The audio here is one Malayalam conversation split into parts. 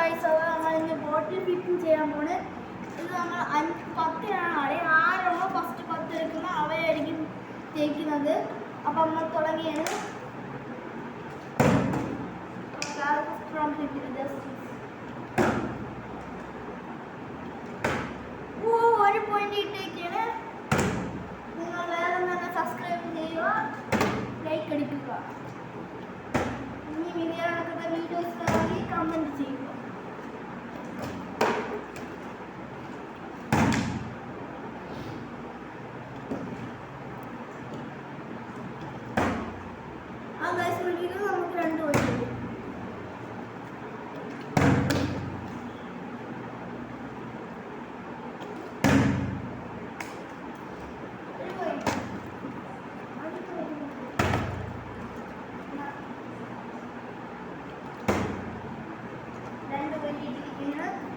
ഗൈസ് നമ്മൾ ഇന്ന് ബോട്ടിൽ ഫിറ്റിംഗ് ചെയ്യാൻ പോണ്. ഇത് നമ്മൾ 10 ആരെണ്ണോ ഫസ്റ്റ് 10 എടുക്കുന്ന അവരായിരിക്കും തേക്കുന്നത്. അപ്പം നമ്മൾ തുടങ്ങിയാണ്. ഒരു പോയിന്റ് ഇട്ടേക്കാണ്. നിങ്ങൾ വേറെ തന്നെ സബ്സ്ക്രൈബ് ചെയ്യുക, ലൈക്ക് അടിക്കുക. ഇനി വീഡിയോസ് കമന്റ് ചെയ്യുക. നമുക്ക് 2 വഴി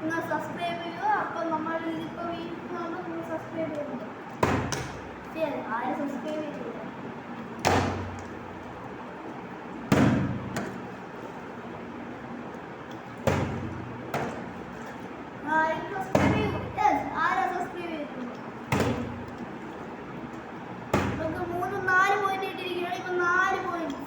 നിങ്ങൾ സബ്സ്ക്രൈബ് ചെയ്യുക. അപ്പം നമ്മൾ ഇതിപ്പോൾ വീട്ടിൽ നിങ്ങൾ സബ്സ്ക്രൈബ് ചെയ്യുന്നുണ്ട്. ശരി, ആരും സബ്സ്ക്രൈബ് ചെയ്തില്ല. ആരാ സബ്സ്ക്രൈബ് ചെയ്തിട്ടുണ്ട്? നമുക്ക് 3-4 പോയിന്റ് ഇട്ടിരിക്കുകയാണ്. ഇപ്പം 4 പോയിന്റ്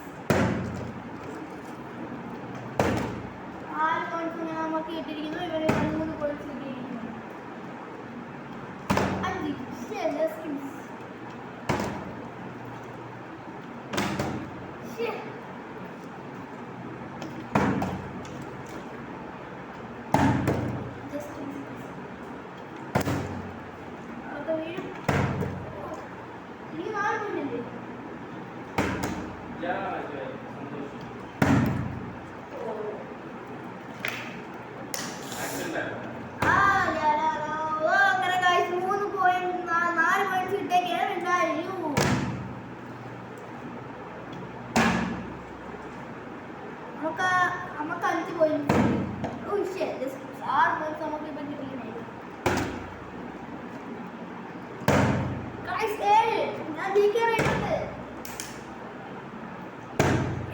നമുക്ക് ഇട്ടിരിക്കുന്നു. ഇവരെ 3 പോയിന്റ്സ് ഇട്ടിരിക്കുന്നു. 5 നമുക്ക് 5 പോയിന്റ്. 6 പോയിന്റ്സ് നമുക്ക് ഇപ്പം കിട്ടിയിട്ടുണ്ട്. ഞാൻ ജയിക്കാനായിട്ടുണ്ട്.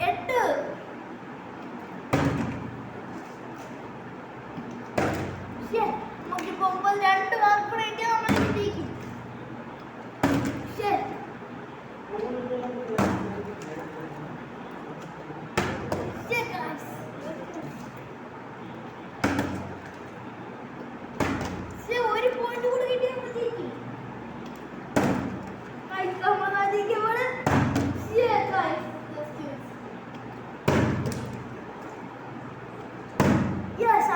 8 നമുക്കിപ്പോൾ 2 മാർക്ക് കൂടെ ഇട്ട് നമ്മൾ ജയിക്കും. ഒരു പോയിന്റ് കൂടെ കിട്ടിയാൽ ജയിക്കും.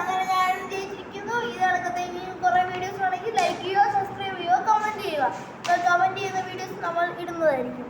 അങ്ങനെ ഞാൻ ജയിച്ചിരിക്കുന്നു. ഇതിനകത്തെ ഇനിയും കുറേ വീഡിയോസ് ആണെങ്കിൽ ലൈക്ക് ചെയ്യുക, സബ്സ്ക്രൈബ് ചെയ്യുക, കമന്റ് ചെയ്യുക. കമന്റ് ചെയ്യുന്ന വീഡിയോസ് നമ്മൾ ഇടുന്നതായിരിക്കും.